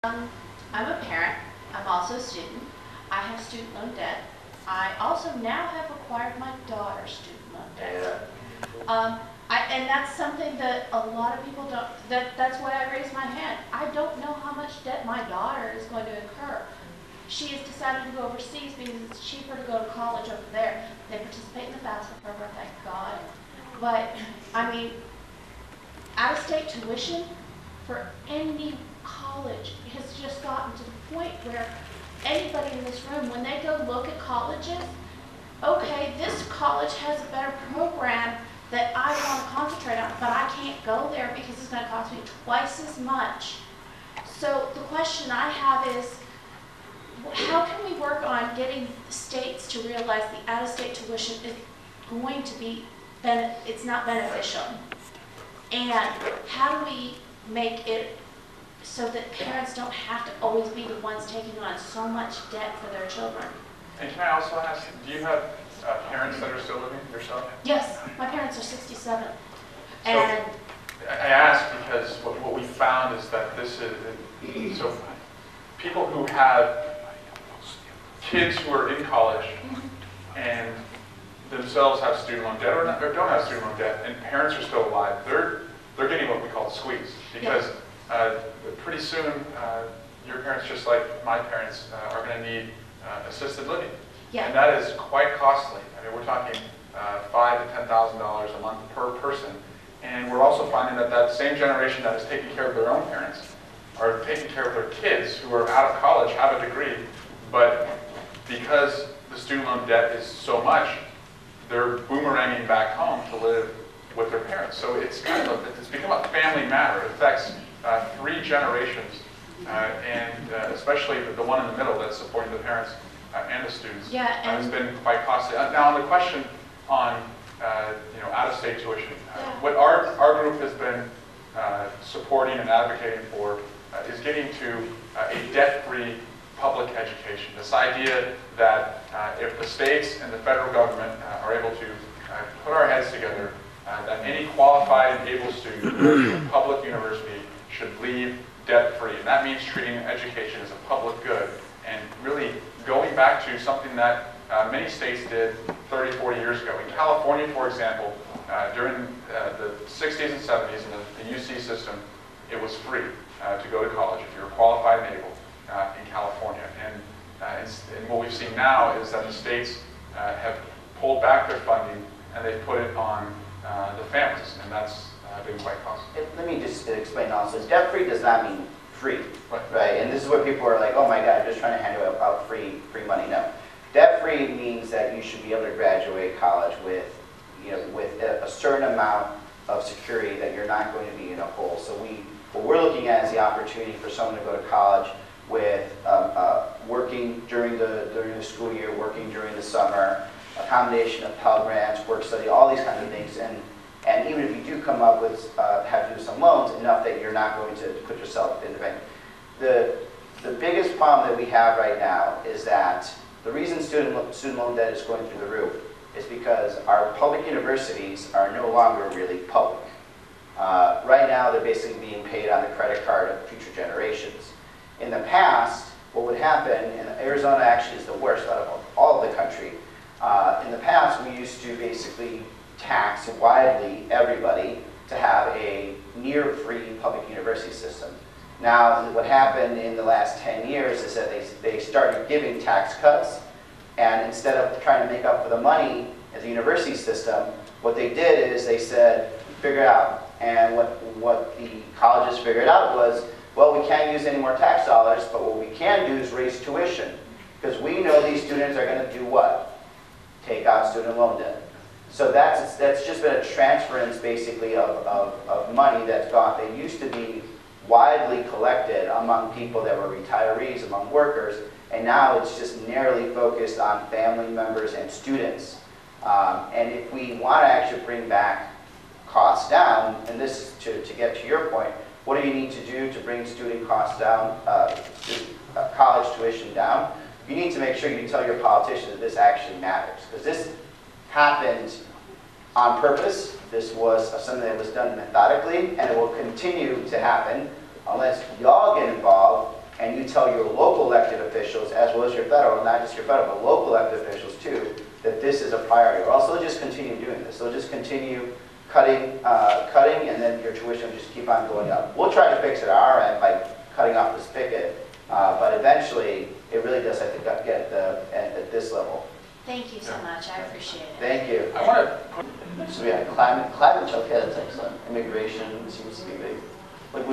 I'm a parent. I'm also a student. I have student loan debt. I also now have acquired my daughter's student loan debt. And that's something that a lot of people don't, that's why I raised my hand. I don't know how much debt my daughter is going to incur. She has decided to go overseas because it's cheaper to go to college over there. They participate in the FAFSA program, thank God. But, I mean, out-of-state tuition for any college has just gotten to the point where anybody in this room, when they go look at colleges, okay, this college has a better program that I want to concentrate on, but I can't go there because it's going to cost me twice as much. So the question I have is, how can we work on getting states to realize the out-of-state tuition is going to be, it's not beneficial? And how do we make it so that parents don't have to always be the ones taking on so much debt for their children? And can I also ask, do you have parents that are still living yourself? Yes, my parents are 67. So And I ask because what we found is that this is, so people who have kids who are in college and themselves have student loan debt or don't have student loan debt and parents are still alive, they're getting what we call the squeeze because pretty soon your parents, just like my parents, are going to need assisted living. yeah. And that is quite costly. I mean, we're talking $5,000 to $10,000 a month per person. And we're also finding that that same generation that is taking care of their own parents are taking care of their kids who are out of college, have a degree, but because the student loan debt is so much, they're boomeranging back home to live with their parents. So it's kind of it's become a family matter. It affects 3 generations, and especially the one in the middle that's supporting the parents and the students. Yeah, and has been quite costly. Now, on the question on out-of-state tuition, what our group has been supporting and advocating for is getting to a debt-free public education. This idea that if the states and the federal government are able to put our heads together, that any qualified and able student who goes to a public university should leave debt-free. And that means treating education as a public good and really going back to something that many states did 30, 40 years ago. In California, for example, during the 60s and 70s in the UC system, it was free to go to college if you were qualified and able in California. And what we've seen now is that the states have pulled back their funding and they've put it on the families, and that's been quite costly. Let me just explain also. Debt-free does not mean free, right? And this is where people are like, oh my God, I'm just trying to hand out free money. No. Debt-free means that you should be able to graduate college with a certain amount of security that you're not going to be in a hole. So what we're looking at is the opportunity for someone to go to college with working during the school year, working during the summer, a combination of Pell Grants, work study, all these kinds of things. And even if you do come up with, have to do some loans, enough that you're not going to put yourself in the bank. The biggest problem that we have right now is that the reason student loan debt is going through the roof is because our public universities are no longer really public. Right now, they're basically being paid on the credit card of future generations. In the past, what would happen, and Arizona actually is the worst out of all of the country, in the past we used to basically tax widely everybody to have a near-free public university system. Now, what happened in the last 10 years is that they started giving tax cuts, and instead of trying to make up for the money as a university system, what they did is they said, figure it out. And what the colleges figured out was, well, we can't use any more tax dollars, but what we can do is raise tuition. Because we know these students are going to do what? Take out student loan debt. So that's just been a transference, basically, of money that's gone. They used to be widely collected among people that were retirees, among workers, and now it's just narrowly focused on family members and students. And if we want to actually bring back costs down, and this is to get to your point, what do you need to do to bring student costs down, college tuition down? You need to make sure you tell your politicians that this actually matters, because this happened on purpose. This was something that was done methodically, and it will continue to happen unless y'all get involved tell your local elected officials, as well as your federal, not just your federal, but local elected officials too, that this is a priority. Or else they'll just continue doing this. They'll just continue cutting, and then your tuition will just keep on going up. We'll try to fix it at our end by cutting off the spigot, but eventually it really does have to get at this level. Thank you so much. I appreciate it. Thank you. I want to So we had climate change, okay, that's excellent. Immigration seems to be big. Like,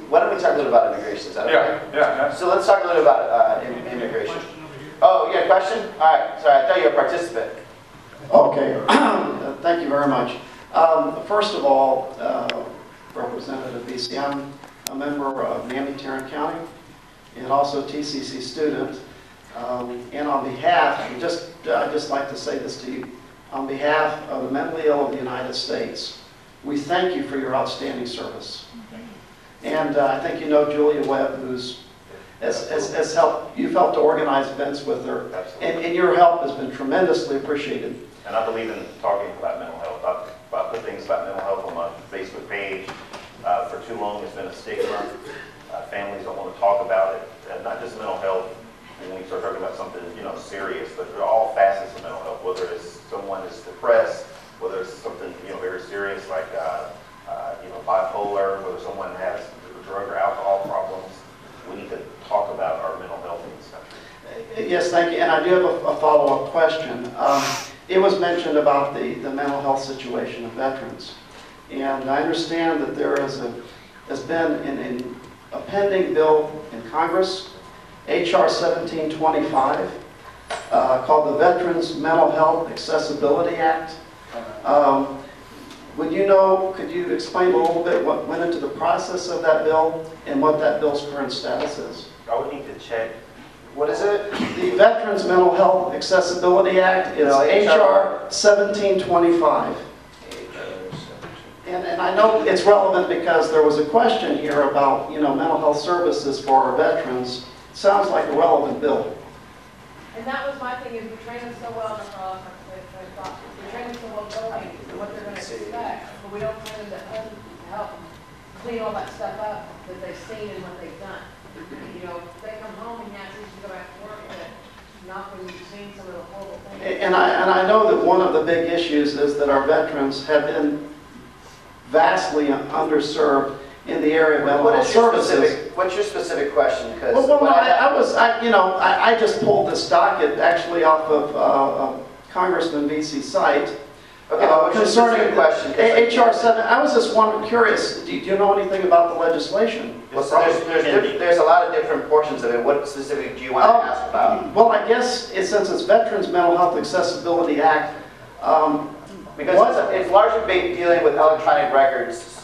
why don't we talk a little about immigration? Is that okay? Yeah. So let's talk a little about immigration. Oh, you got a question? All right, sorry, I thought you were a participant. Okay, thank you very much. First of all, Representative BC, I'm a member of Manly-Tarrant County and also TCC student. And on behalf, I'd just like to say this to you, on behalf of the mentally ill of the United States, we thank you for your outstanding service. And I think you know Julia Webb, has helped, you've helped to organize events with her. Absolutely. And your help has been tremendously appreciated. And I believe in talking about mental health. I put things about mental health on my Facebook page. For too long, it's been a stigma. Families don't want to talk about it. And not just mental health. When we start talking about something, serious, but they're all facets of mental health. Whether it's someone is depressed, whether it's something, very serious like, bipolar, whether someone has drug or alcohol problems, we need to talk about our mental health in this country. Yes, thank you. And I do have a follow-up question. It was mentioned about the mental health situation of veterans. And I understand that there has been a pending bill in Congress, H.R. 1725, called the Veterans Mental Health Accessibility Act. Could you explain a little bit what went into the process of that bill and what that bill's current status is? I would need to check. What is it? The Veterans Mental Health Accessibility Act is H.R. 1725. And I know it's relevant because there was a question here about, mental health services for our veterans. Sounds like a relevant bill. And that was my thing, is we train them so well, we train them so well going and what they're going to expect, but we don't train them to help them clean all that stuff up that they've seen and what they've done. They come home and yeah, it's easy to go back to work, but not when you've seen some of the horrible things. And I know that one of the big issues is that our veterans have been vastly underserved in the area of mental health services. What's your specific question? Because I just pulled this docket actually off of Congressman VC's site. Okay, concerning question? HR 7. I was just curious. Do you know anything about the legislation? Well, so there's a lot of different portions of it. What specific do you want to ask about? Well, I guess since it's Veterans Mental Health Accessibility Act. Because it's largely dealing with electronic records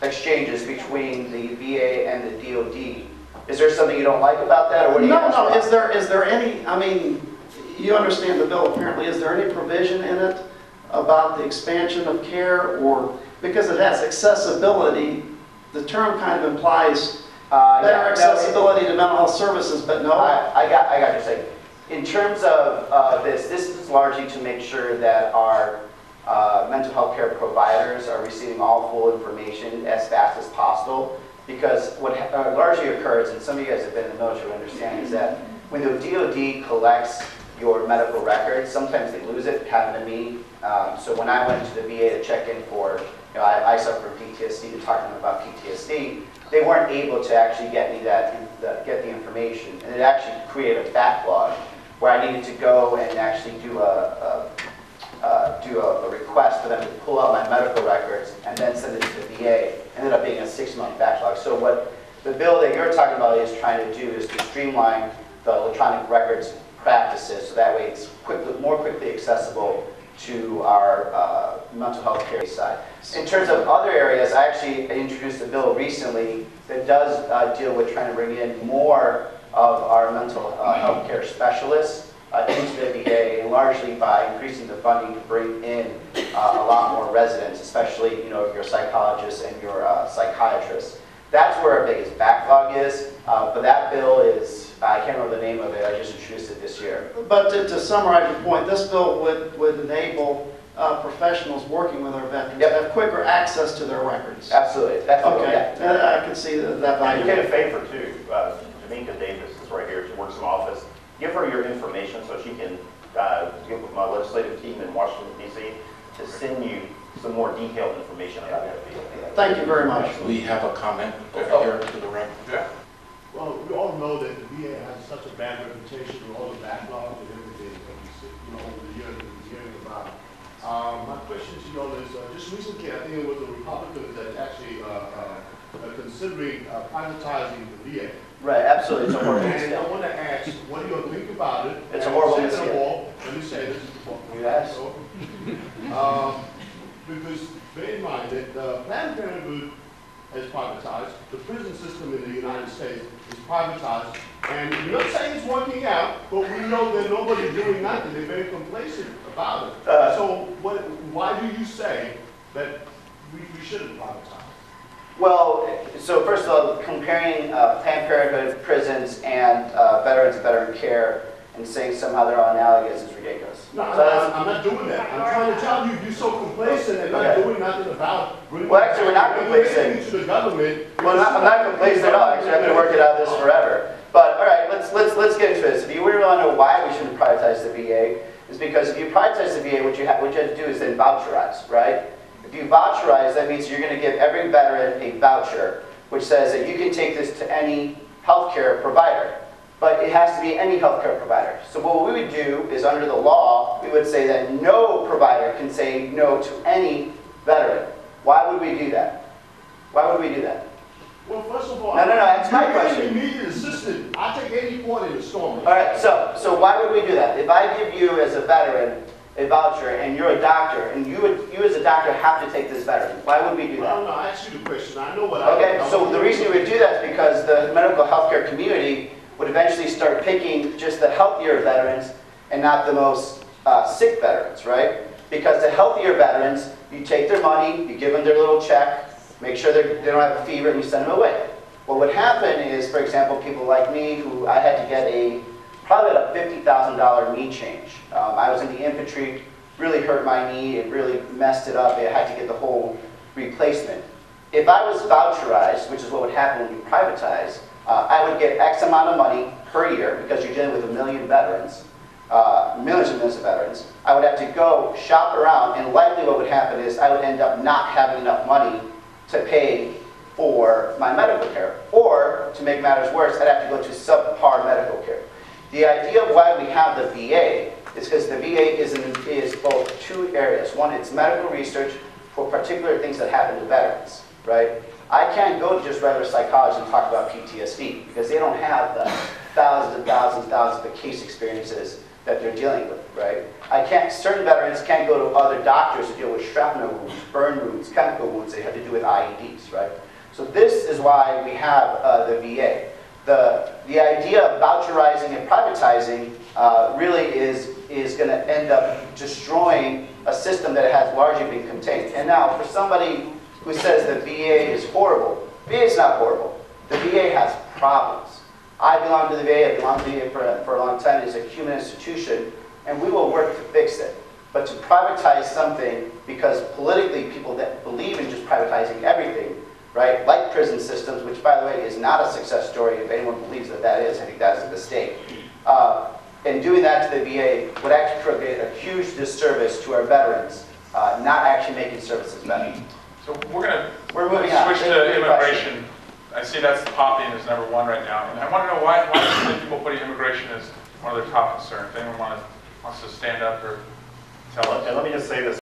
exchanges between the VA and the DoD. Is there something you don't like about that, or what do you? No. Is there any? I mean, you understand the bill apparently. Is there any provision in it about the expansion of care, or because it has accessibility? The term kind of implies better accessibility to mental health services, but no. I got you saying. In terms of this is largely to make sure that our mental health care providers are receiving all full information as fast as possible, because what largely occurs, and some of you guys have been in the military understand, is that when the DoD collects your medical records, sometimes they lose it. It happened to me. So when I went to the VA to check in for, I suffer from PTSD, to talk to them about PTSD, they weren't able to actually get me get the information, and it actually created a backlog where I needed to go and actually do a request for them to pull out my medical records and then send it to the VA. Ended up being a 6-month backlog. So what the bill that you're talking about is trying to do is to streamline the electronic records practices, so that way it's more quickly accessible to our mental health care side. In terms of other areas, I actually introduced a bill recently that does deal with trying to bring in more of our mental health care specialists into the VA, and largely by increasing the funding to bring in a lot more residents, especially your psychologists and your psychiatrists. That's where our biggest backlog is. But that bill is, I can't remember the name of it. I just introduced it this year. But to summarize your point, this bill would enable professionals working with our veterans to have quicker access to their records. Absolutely. That's okay. I can see that value. You did a favor too. Jamaica Davis give her your information so she can get with my legislative team in Washington, D.C. to send you some more detailed information about that VA. Thank you very much. We have a comment over here to the right. Yeah. Well, we all know that the VA has such a bad reputation with all the backlogs and everything that we see, over the years we've been hearing about. My question to you all is, just recently, I think it was the Republicans that actually considering privatizing the VA. Right, absolutely, it's a horrible And I mistake. want to ask, what do you all think about it? It's a And horrible second mistake. of all, let me say this. You asked? Because bear in mind that Planned Parenthood is privatized, the prison system in the United States is privatized, and we're not saying it's working out, but we know that nobody's doing nothing. They're very complacent about it. So why do you say that we shouldn't privatize? Well, so first of all, comparing Planned Parenthood, prisons, and veterans and veteran care and saying somehow they're all analogous is ridiculous. No, So that's- I'm not doing that. I'm trying to tell you, you're so complacent and not Okay. doing nothing about bringing Well, actually, we're not complacent. to the government. Well, I'm not complacent at all. Actually, I'm going to work it out this forever. But all right, let's get into this. If you really want to know why we shouldn't privatize the VA, is because if you privatize the VA, what you have to do is then voucherize, right? If you voucherize, that means you're going to give every veteran a voucher, which says that you can take this to any healthcare provider. But it has to be any healthcare provider. So what we would do is, under the law, we would say that no provider can say no to any veteran. Why would we do that? Why would we do that? Well, first of all, No, that's my question. You're an immediate assistant. I take any point in the storm. All right, so why would we do that? If I give you as a veteran a voucher and you're a doctor and you as a doctor have to take this veteran, why would we do Well, that? no, I asked you the question. I know what I Okay, so the reason we would do that is because the medical healthcare community would eventually start picking just the healthier veterans and not the most sick veterans, right? Because the healthier veterans, you take their money, you give them their little check, make sure they don't have a fever, and you send them away. What would happen is, for example, people like me, who I had to get probably a $50,000 knee change. I was in the infantry, really hurt my knee, it really messed it up, I had to get the whole replacement. If I was voucherized, which is what would happen when you privatize, I would get X amount of money per year, because you're dealing with a million veterans, millions and millions of veterans. I would have to go shop around, and likely what would happen is I would end up not having enough money to pay for my medical care. Or, to make matters worse, I'd have to go to subpar medical care. The idea of why we have the VA is because the VA is both two areas. One, it's medical research for particular things that happen to veterans, right? I can't go to just regular psychology and talk about PTSD because they don't have the thousands and thousands and thousands of case experiences that they're dealing with, right? Certain veterans can't go to other doctors to deal with shrapnel wounds, burn wounds, chemical wounds. They have to do with IEDs, right? So this is why we have the VA. The idea of voucherizing and privatizing really is going to end up destroying a system that has largely been contained. And now, for somebody who says the VA is horrible, VA is not horrible. The VA has problems. I belong to the VA, I've belonged to the VA for a long time. It's a human institution, and we will work to fix it. But to privatize something, because politically people that believe in just privatizing everything, right, like prison systems, which by the way is not a success story. If anyone believes that is, I think that's a mistake. And doing that to the VA would actually create a huge disservice to our veterans, not actually making services better. So we're moving on. switch to immigration. I see that's popping as number one right now. And I want to know why do people putting immigration as one of their top concerns? If anyone wants to stand up or tell us? And let me just say this.